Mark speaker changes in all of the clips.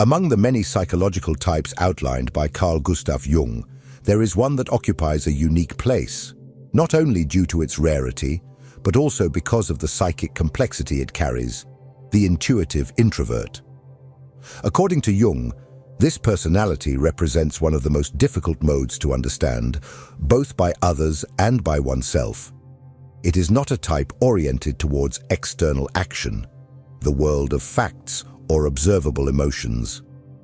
Speaker 1: Among the many psychological types outlined by Carl Gustav Jung, there is one that occupies a unique place, not only due to its rarity, but also because of the psychic complexity it carries, the intuitive introvert. According to Jung, this personality represents one of the most difficult modes to understand, both by others and by oneself. It is not a type oriented towards external action, the world of facts or observable emotions.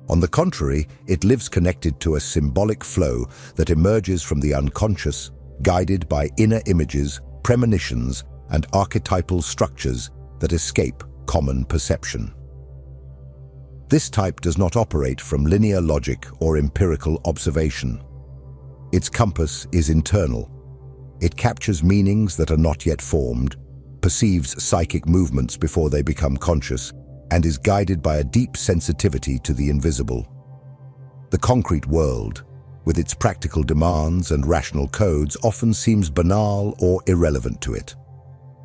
Speaker 1: On the contrary, it lives connected to a symbolic flow that emerges from the unconscious, guided by inner images, premonitions, and archetypal structures that escape common perception. This type does not operate from linear logic or empirical observation. Its compass is internal. It captures meanings that are not yet formed, perceives psychic movements before they become conscious, and is guided by a deep sensitivity to the invisible. The concrete world, with its practical demands and rational codes, often seems banal or irrelevant to it.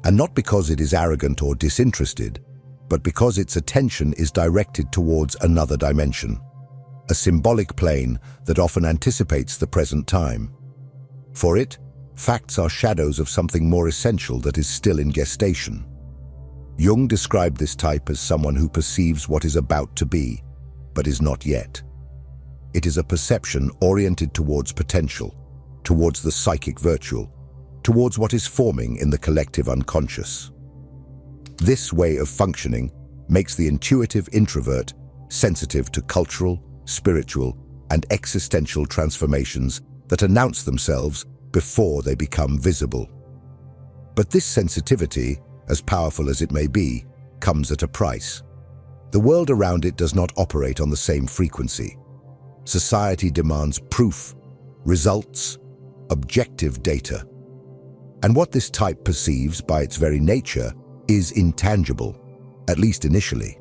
Speaker 1: And not because it is arrogant or disinterested, but because its attention is directed towards another dimension, a symbolic plane that often anticipates the present time. For it, facts are shadows of something more essential that is still in gestation. Jung described this type as someone who perceives what is about to be, but is not yet. It is a perception oriented towards potential, towards the psychic virtual, towards what is forming in the collective unconscious. This way of functioning makes the intuitive introvert sensitive to cultural, spiritual, and existential transformations that announce themselves before they become visible. But this sensitivity, as powerful as it may be, comes at a price. The world around it does not operate on the same frequency. Society demands proof, results, objective data. And what this type perceives by its very nature is intangible, at least initially.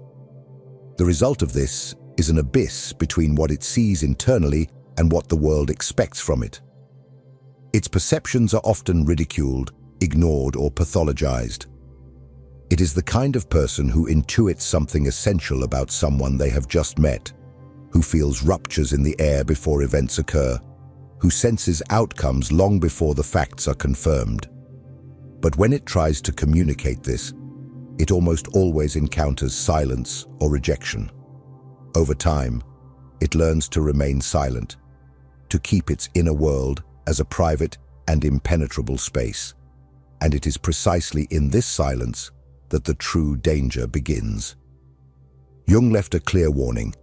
Speaker 1: The result of this is an abyss between what it sees internally and what the world expects from it. Its perceptions are often ridiculed, ignored, or pathologized. It is the kind of person who intuits something essential about someone they have just met, who feels ruptures in the air before events occur, who senses outcomes long before the facts are confirmed. But when it tries to communicate this, it almost always encounters silence or rejection. Over time, it learns to remain silent, to keep its inner world as a private and impenetrable space. And it is precisely in this silence that the true danger begins. Jung left a clear warning.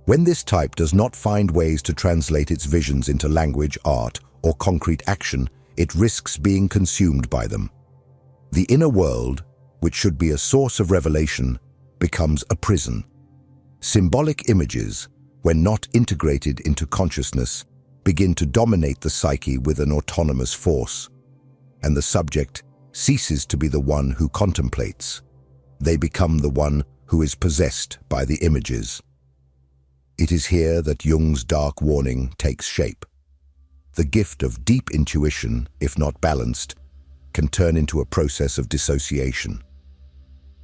Speaker 1: When this type does not find ways to translate its visions into language, art, or concrete action, it risks being consumed by them. The inner world, which should be a source of revelation, becomes a prison. Symbolic images, when not integrated into consciousness, begin to dominate the psyche with an autonomous force, and the subject ceases to be the one who contemplates. They become the one who is possessed by the images. It is here that Jung's dark warning takes shape. The gift of deep intuition, if not balanced, can turn into a process of dissociation.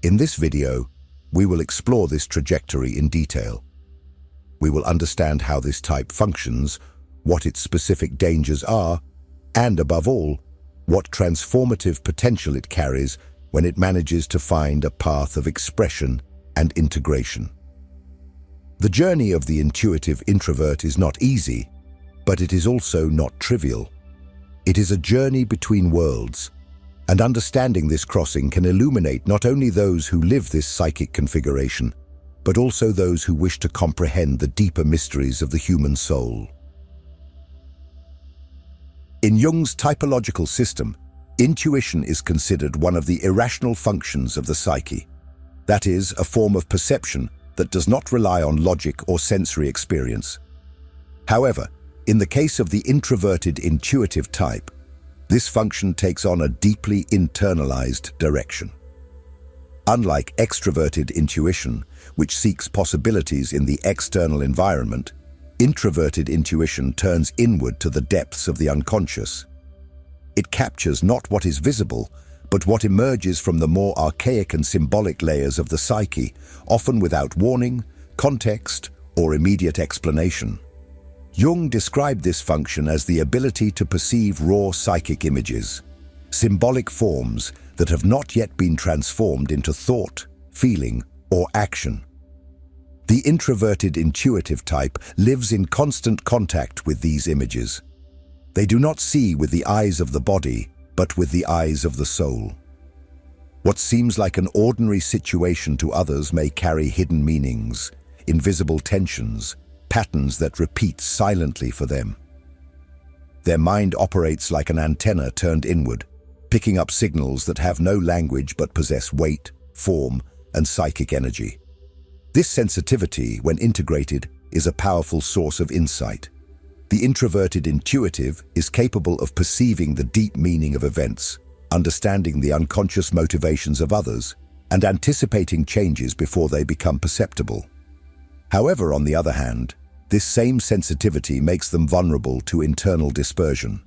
Speaker 1: In this video, we will explore this trajectory in detail. We will understand how this type functions, what its specific dangers are, and above all, what transformative potential it carries when it manages to find a path of expression and integration. The journey of the intuitive introvert is not easy, but it is also not trivial. It is a journey between worlds, and understanding this crossing can illuminate not only those who live this psychic configuration, but also those who wish to comprehend the deeper mysteries of the human soul. In Jung's typological system, intuition is considered one of the irrational functions of the psyche. That is, a form of perception that does not rely on logic or sensory experience. However, in the case of the introverted intuitive type, this function takes on a deeply internalized direction. Unlike extroverted intuition, which seeks possibilities in the external environment, introverted intuition turns inward to the depths of the unconscious. It captures not what is visible, but what emerges from the more archaic and symbolic layers of the psyche, often without warning, context, or immediate explanation. Jung described this function as the ability to perceive raw psychic images, symbolic forms that have not yet been transformed into thought, feeling, or action. The introverted intuitive type lives in constant contact with these images. They do not see with the eyes of the body, but with the eyes of the soul. What seems like an ordinary situation to others may carry hidden meanings, invisible tensions, patterns that repeat silently for them. Their mind operates like an antenna turned inward, picking up signals that have no language but possess weight, form, and psychic energy. This sensitivity, when integrated, is a powerful source of insight. The introverted intuitive is capable of perceiving the deep meaning of events, understanding the unconscious motivations of others, and anticipating changes before they become perceptible. However, on the other hand, this same sensitivity makes them vulnerable to internal dispersion.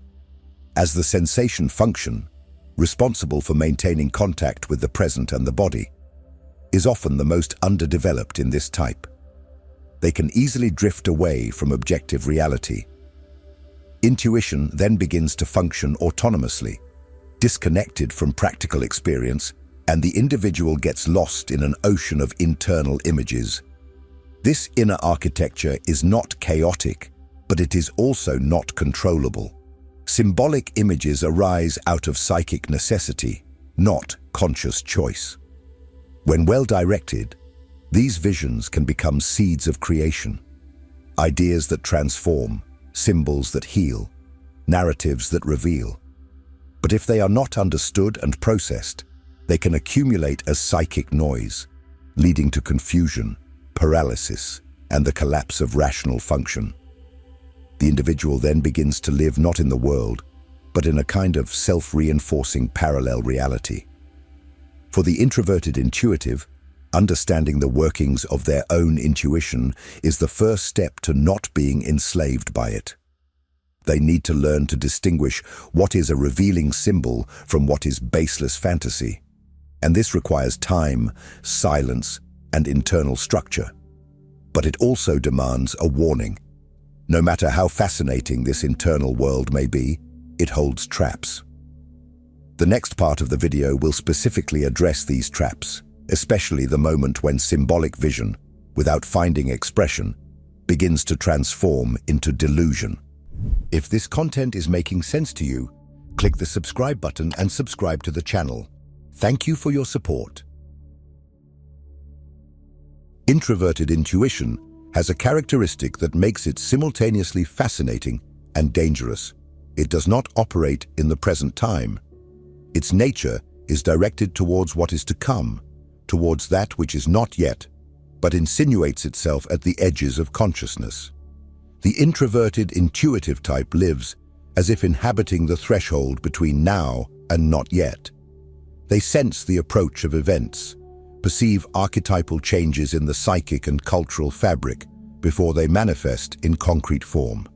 Speaker 1: As the sensation function, responsible for maintaining contact with the present and the body, is often the most underdeveloped in this type. They can easily drift away from objective reality. Intuition then begins to function autonomously, disconnected from practical experience, and the individual gets lost in an ocean of internal images. This inner architecture is not chaotic, but it is also not controllable. Symbolic images arise out of psychic necessity, not conscious choice. When well directed, these visions can become seeds of creation, ideas that transform, symbols that heal, narratives that reveal. But if they are not understood and processed, they can accumulate as psychic noise, leading to confusion, paralysis, and the collapse of rational function. The individual then begins to live not in the world, but in a kind of self-reinforcing parallel reality. For the introverted intuitive, understanding the workings of their own intuition is the first step to not being enslaved by it. They need to learn to distinguish what is a revealing symbol from what is baseless fantasy, and this requires time, silence, and internal structure. But it also demands a warning. No matter how fascinating this internal world may be, it holds traps. The next part of the video will specifically address these traps, especially the moment when symbolic vision, without finding expression, begins to transform into delusion. If this content is making sense to you, click the subscribe button and subscribe to the channel. Thank you for your support. Introverted intuition has a characteristic that makes it simultaneously fascinating and dangerous. It does not operate in the present time. Its nature is directed towards what is to come, towards that which is not yet, but insinuates itself at the edges of consciousness. The introverted intuitive type lives as if inhabiting the threshold between now and not yet. They sense the approach of events, perceive archetypal changes in the psychic and cultural fabric before they manifest in concrete form.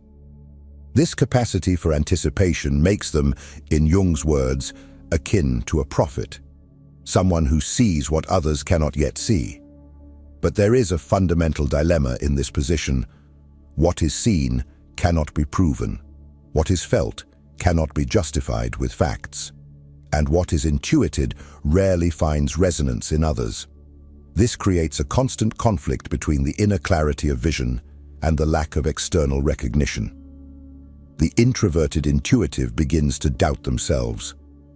Speaker 1: This capacity for anticipation makes them, in Jung's words, akin to a prophet, someone who sees what others cannot yet see. But there is a fundamental dilemma in this position. What is seen cannot be proven. What is felt cannot be justified with facts. And what is intuited rarely finds resonance in others. This creates a constant conflict between the inner clarity of vision and the lack of external recognition. The introverted intuitive begins to doubt themselves,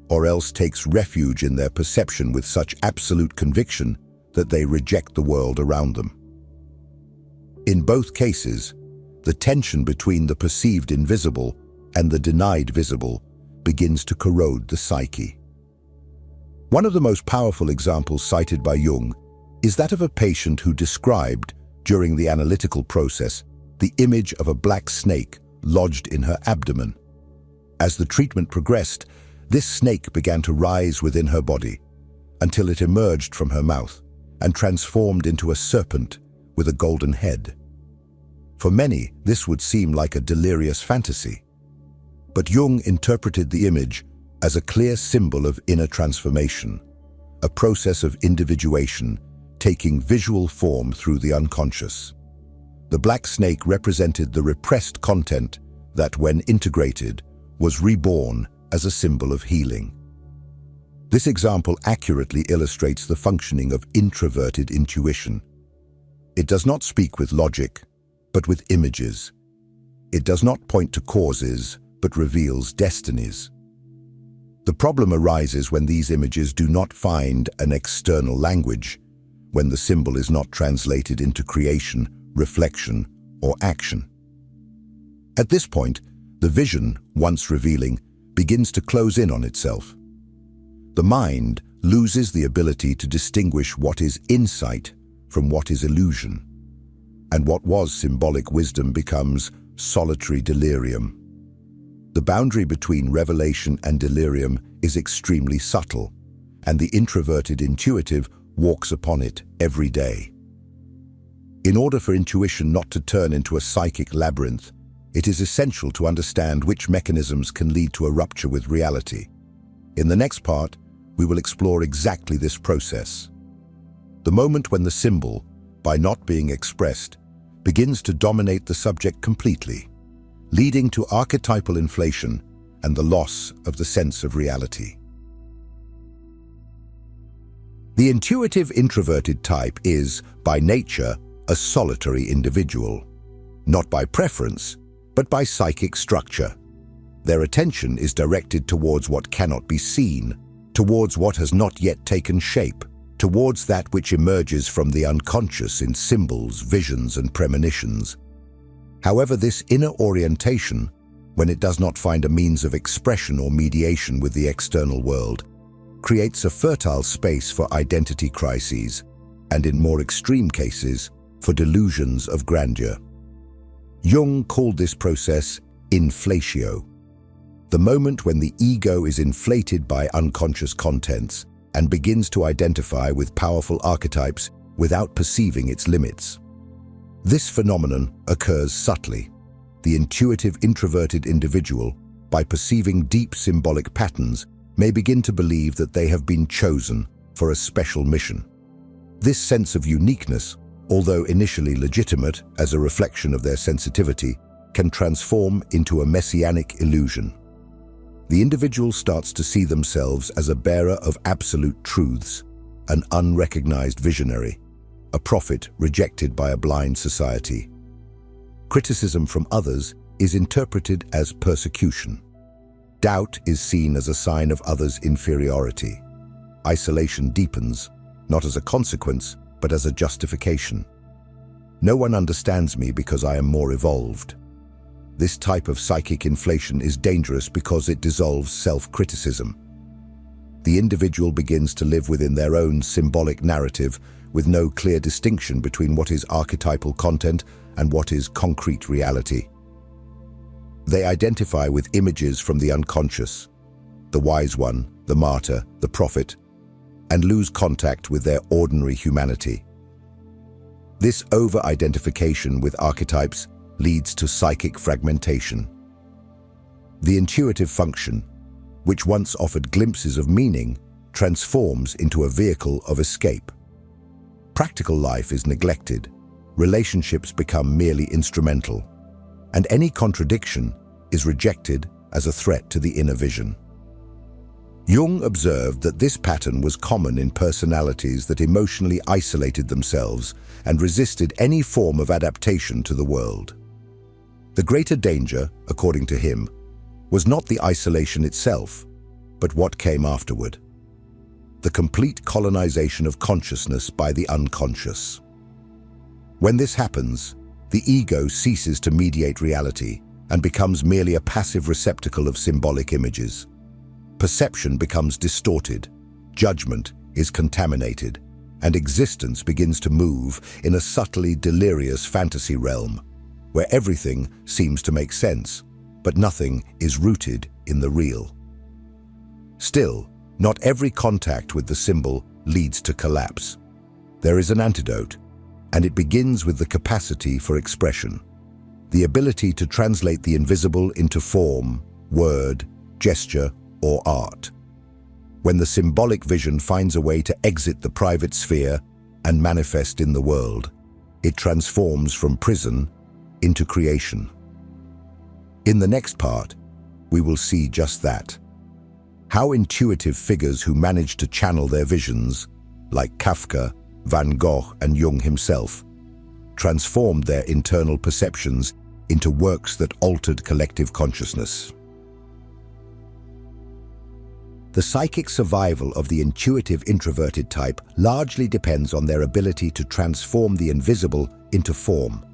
Speaker 1: or else takes refuge in their perception with such absolute conviction that they reject the world around them. In both cases, the tension between the perceived invisible and the denied visible begins to corrode the psyche. One of the most powerful examples cited by Jung is that of a patient who described, during the analytical process, the image of a black snake lodged in her abdomen. As the treatment progressed, this snake began to rise within her body until it emerged from her mouth and transformed into a serpent with a golden head. For many, this would seem like a delirious fantasy, but Jung interpreted the image as a clear symbol of inner transformation, a process of individuation taking visual form through the unconscious. The black snake represented the repressed content that, when integrated, was reborn as a symbol of healing. This example accurately illustrates the functioning of introverted intuition. It does not speak with logic, but with images. It does not point to causes, but reveals destinies. The problem arises when these images do not find an external language, when the symbol is not translated into creation, reflection, or action. At this point, the vision, once revealing, begins to close in on itself. The mind loses the ability to distinguish what is insight from what is illusion, and what was symbolic wisdom becomes solitary delirium. The boundary between revelation and delirium is extremely subtle, and the introverted intuitive walks upon it every day. In order for intuition not to turn into a psychic labyrinth, it is essential to understand which mechanisms can lead to a rupture with reality. In the next part, we will explore exactly this process. The moment when the symbol, by not being expressed, begins to dominate the subject completely, leading to archetypal inflation and the loss of the sense of reality. The intuitive introverted type is, by nature, a solitary individual, not by preference, but by psychic structure. Their attention is directed towards what cannot be seen, towards what has not yet taken shape, towards that which emerges from the unconscious in symbols, visions, and premonitions. However, this inner orientation, when it does not find a means of expression or mediation with the external world, creates a fertile space for identity crises, and in more extreme cases, for delusions of grandeur. Jung called this process inflatio, the moment when the ego is inflated by unconscious contents and begins to identify with powerful archetypes without perceiving its limits. This phenomenon occurs subtly. The intuitive introverted individual, by perceiving deep symbolic patterns, may begin to believe that they have been chosen for a special mission. This sense of uniqueness, although initially legitimate as a reflection of their sensitivity, can transform into a messianic illusion. The individual starts to see themselves as a bearer of absolute truths, an unrecognized visionary, a prophet rejected by a blind society. Criticism from others is interpreted as persecution. Doubt is seen as a sign of others' inferiority. Isolation deepens, not as a consequence, but as a justification. No one understands me because I am more evolved. This type of psychic inflation is dangerous because it dissolves self-criticism. The individual begins to live within their own symbolic narrative with no clear distinction between what is archetypal content and what is concrete reality. They identify with images from the unconscious, the wise one, the martyr, the prophet, and lose contact with their ordinary humanity. This over-identification with archetypes leads to psychic fragmentation. The intuitive function, which once offered glimpses of meaning, transforms into a vehicle of escape. Practical life is neglected, relationships become merely instrumental, and any contradiction is rejected as a threat to the inner vision. Jung observed that this pattern was common in personalities that emotionally isolated themselves and resisted any form of adaptation to the world. The greater danger, according to him, was not the isolation itself, but what came afterward. The complete colonization of consciousness by the unconscious. When this happens, the ego ceases to mediate reality and becomes merely a passive receptacle of symbolic images. Perception becomes distorted, judgment is contaminated, and existence begins to move in a subtly delirious fantasy realm, where everything seems to make sense, but nothing is rooted in the real. Still, not every contact with the symbol leads to collapse. There is an antidote, and it begins with the capacity for expression, the ability to translate the invisible into form, word, gesture, or art. When the symbolic vision finds a way to exit the private sphere and manifest in the world. It transforms from prison into creation. In the next part, we will see just that. How intuitive figures who manage to channel their visions, like Kafka, Van Gogh, and Jung himself, transformed their internal perceptions into works that altered collective consciousness. The psychic survival of the intuitive introverted type largely depends on their ability to transform the invisible into form.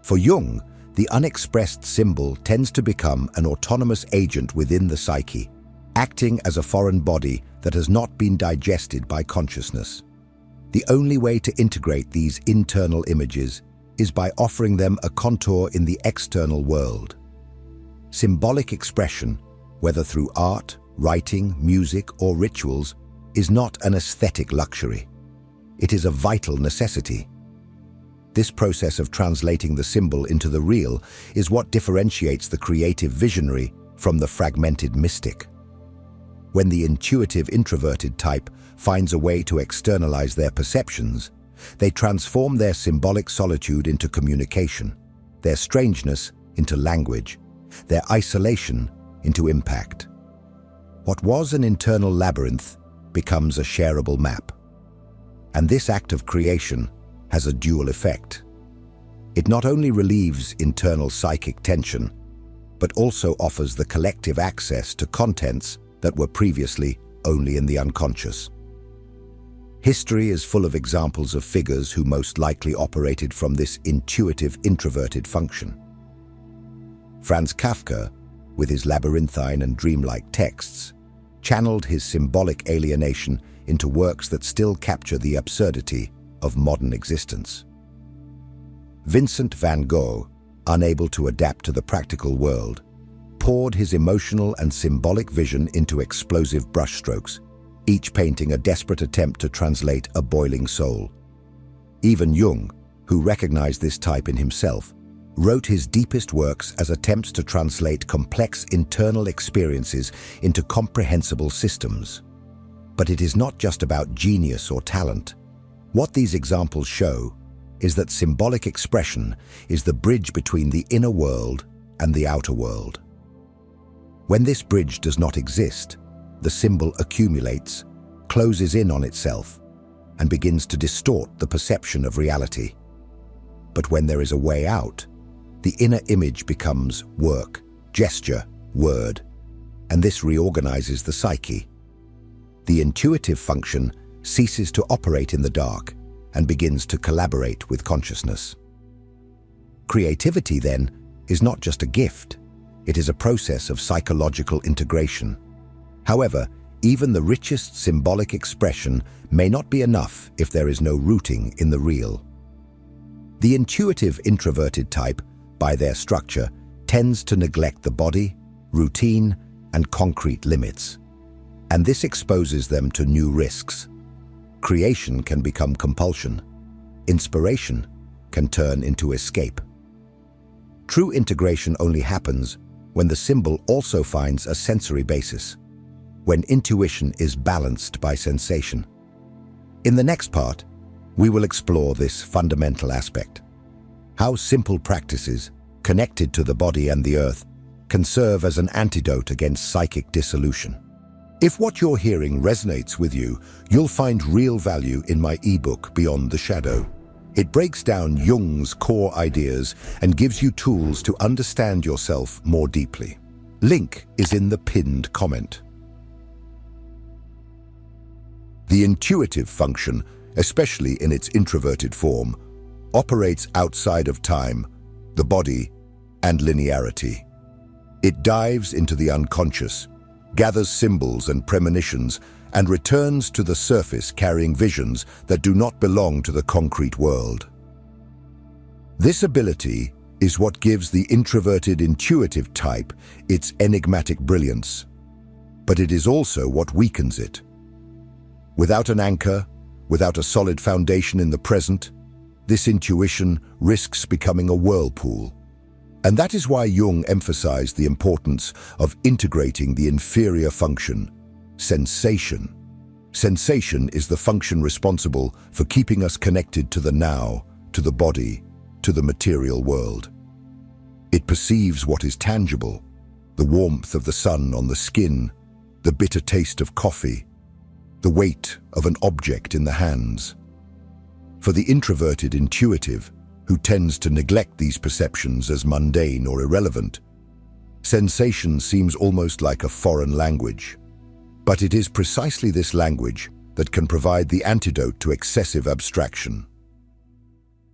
Speaker 1: For Jung, the unexpressed symbol tends to become an autonomous agent within the psyche, acting as a foreign body that has not been digested by consciousness. The only way to integrate these internal images is by offering them a contour in the external world. Symbolic expression, whether through art, writing, music, or rituals, is not an aesthetic luxury. It is a vital necessity. This process of translating the symbol into the real is what differentiates the creative visionary from the fragmented mystic. When the intuitive introverted type finds a way to externalize their perceptions, they transform their symbolic solitude into communication, their strangeness into language, their isolation into impact. What was an internal labyrinth becomes a shareable map. And this act of creation has a dual effect. It not only relieves internal psychic tension, but also offers the collective access to contents that were previously only in the unconscious. History is full of examples of figures who most likely operated from this intuitive introverted function. Franz Kafka, with his labyrinthine and dreamlike texts, channeled his symbolic alienation into works that still capture the absurdity of modern existence. Vincent van Gogh, unable to adapt to the practical world, poured his emotional and symbolic vision into explosive brushstrokes, each painting a desperate attempt to translate a boiling soul. Even Jung, who recognized this type in himself, wrote his deepest works as attempts to translate complex internal experiences into comprehensible systems. But it is not just about genius or talent. What these examples show is that symbolic expression is the bridge between the inner world and the outer world. When this bridge does not exist, the symbol accumulates, closes in on itself, and begins to distort the perception of reality. But when there is a way out, the inner image becomes work, gesture, word, and this reorganizes the psyche. The intuitive function ceases to operate in the dark and begins to collaborate with consciousness. Creativity, then, is not just a gift. It is a process of psychological integration. However, even the richest symbolic expression may not be enough if there is no rooting in the real. The intuitive introverted type, by their structure, tends to neglect the body, routine, and concrete limits. And this exposes them to new risks. Creation can become compulsion. Inspiration can turn into escape. True integration only happens when the symbol also finds a sensory basis, when intuition is balanced by sensation. In the next part, we will explore this fundamental aspect: how simple practices, connected to the body and the earth, can serve as an antidote against psychic dissolution. If what you're hearing resonates with you, you'll find real value in my ebook, Beyond the Shadow. It breaks down Jung's core ideas and gives you tools to understand yourself more deeply. Link is in the pinned comment. The intuitive function, especially in its introverted form, operates outside of time, the body, and linearity. It dives into the unconscious, gathers symbols and premonitions, and returns to the surface carrying visions that do not belong to the concrete world. This ability is what gives the introverted intuitive type its enigmatic brilliance, but it is also what weakens it. Without an anchor, without a solid foundation in the present, this intuition risks becoming a whirlpool. And that is why Jung emphasized the importance of integrating the inferior function, sensation, Sensation is the function responsible for keeping us connected to the now, to the body, to the material world. It perceives what is tangible, the warmth of the sun on the skin, the bitter taste of coffee, the weight of an object in the hands. For the introverted intuitive, who tends to neglect these perceptions as mundane or irrelevant, sensation seems almost like a foreign language. But it is precisely this language that can provide the antidote to excessive abstraction.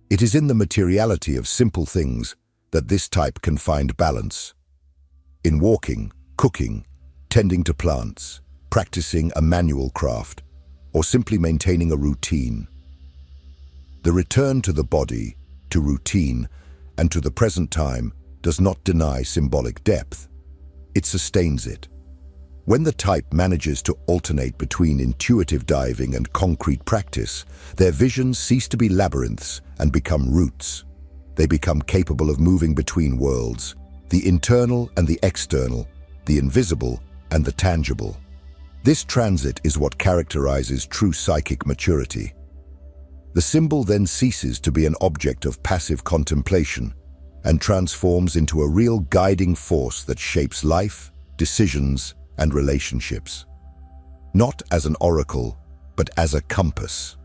Speaker 1: It is in the materiality of simple things that this type can find balance. In walking, cooking, tending to plants, practicing a manual craft, or simply maintaining a routine. The return to the body, to routine, and to the present time does not deny symbolic depth. It sustains it. When the type manages to alternate between intuitive diving and concrete practice, their visions cease to be labyrinths and become roots. They become capable of moving between worlds, the internal and the external, the invisible and the tangible. This transit is what characterizes true psychic maturity. The symbol then ceases to be an object of passive contemplation and transforms into a real guiding force that shapes life, decisions, and relationships. Not as an oracle, but as a compass.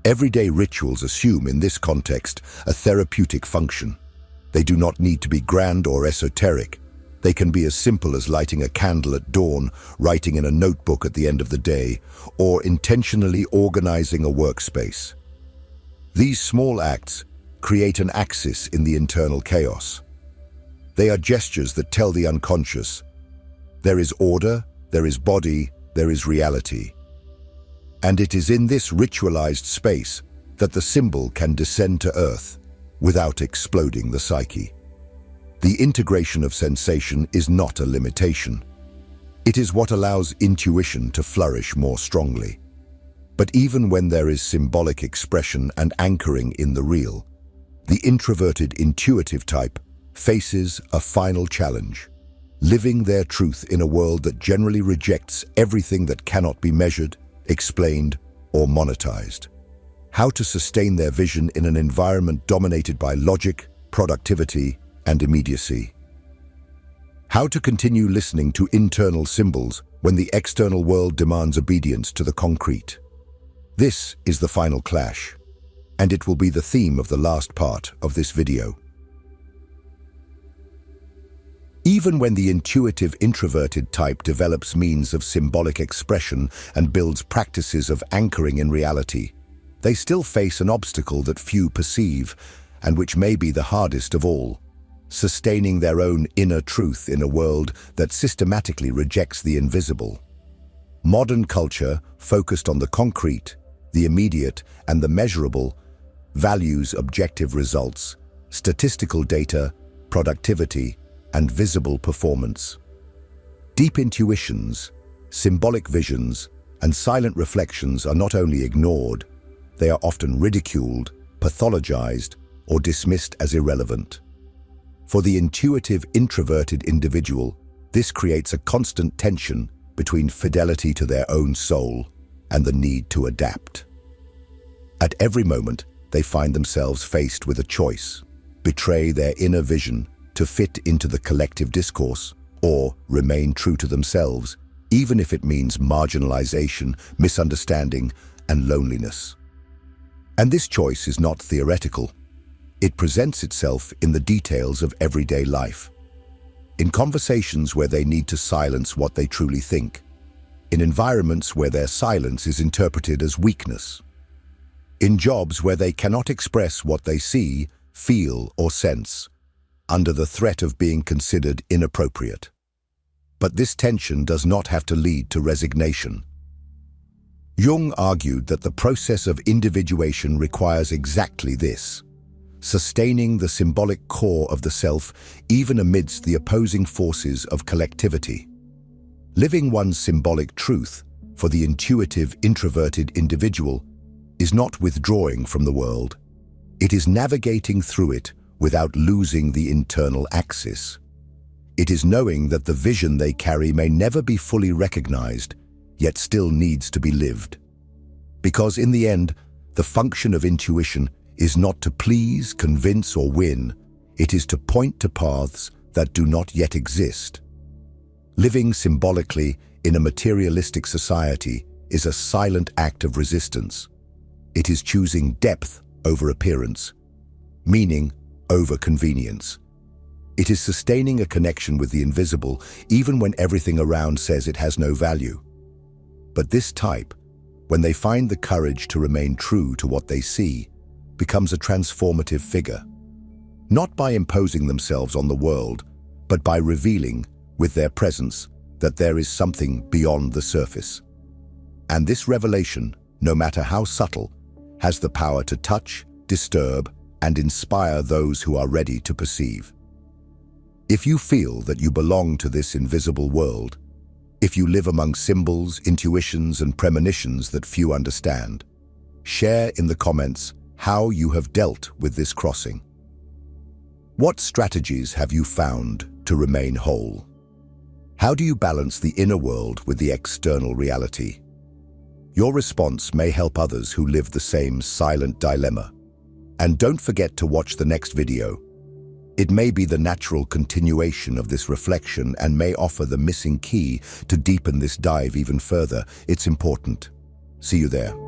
Speaker 1: Everyday rituals assume in this context a therapeutic function. They do not need to be grand or esoteric. They can be as simple as lighting a candle at dawn, writing in a notebook at the end of the day, or intentionally organizing a workspace. These small acts create an axis in the internal chaos. They are gestures that tell the unconscious, there is order, there is body, there is reality. And it is in this ritualized space that the symbol can descend to earth without exploding the psyche. The integration of sensation is not a limitation. It is what allows intuition to flourish more strongly. But even when there is symbolic expression and anchoring in the real, the introverted intuitive type faces a final challenge: living their truth in a world that generally rejects everything that cannot be measured, explained, or monetized. How to sustain their vision in an environment dominated by logic, productivity, and immediacy. How to continue listening to internal symbols when the external world demands obedience to the concrete. This is the final clash, and it will be the theme of the last part of this video. Even when the intuitive introverted type develops means of symbolic expression and builds practices of anchoring in reality, they still face an obstacle that few perceive, and which may be the hardest of all: sustaining their own inner truth in a world that systematically rejects the invisible. Modern culture, focused on the concrete, the immediate, and the measurable, values objective results, statistical data, productivity, and visible performance. Deep intuitions, symbolic visions, and silent reflections are not only ignored, they are often ridiculed, pathologized, or dismissed as irrelevant. For the intuitive introverted individual, this creates a constant tension between fidelity to their own soul and the need to adapt. At every moment, they find themselves faced with a choice: betray their inner vision to fit into the collective discourse, or remain true to themselves, even if it means marginalization, misunderstanding, and loneliness. And this choice is not theoretical. It presents itself in the details of everyday life. In conversations where they need to silence what they truly think. In environments where their silence is interpreted as weakness. In jobs where they cannot express what they see, feel, or sense, under the threat of being considered inappropriate. But this tension does not have to lead to resignation. Jung argued that the process of individuation requires exactly this: sustaining the symbolic core of the self even amidst the opposing forces of collectivity. Living one's symbolic truth for the intuitive introverted individual is not withdrawing from the world. It is navigating through it without losing the internal axis. It is knowing that the vision they carry may never be fully recognized, yet still needs to be lived. Because in the end, the function of intuition is not to please, convince, or win. It is to point to paths that do not yet exist. Living symbolically in a materialistic society is a silent act of resistance. It is choosing depth over appearance, meaning over convenience. It is sustaining a connection with the invisible even when everything around says it has no value. But this type, when they find the courage to remain true to what they see, becomes a transformative figure. Not by imposing themselves on the world, but by revealing, with their presence, that there is something beyond the surface. And this revelation, no matter how subtle, has the power to touch, disturb, and inspire those who are ready to perceive. If you feel that you belong to this invisible world, if you live among symbols, intuitions, and premonitions that few understand, share in the comments how you have dealt with this crossing. What strategies have you found to remain whole? How do you balance the inner world with the external reality? Your response may help others who live the same silent dilemma. And don't forget to watch the next video. It may be the natural continuation of this reflection and may offer the missing key to deepen this dive even further. It's important. See you there.